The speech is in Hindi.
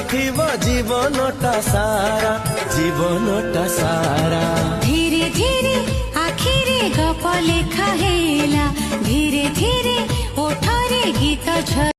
रखिबो जीवनटा सारा धीरे धीरे आखिरे गप लेखा हेला धीरे धीरे ओठरे गीत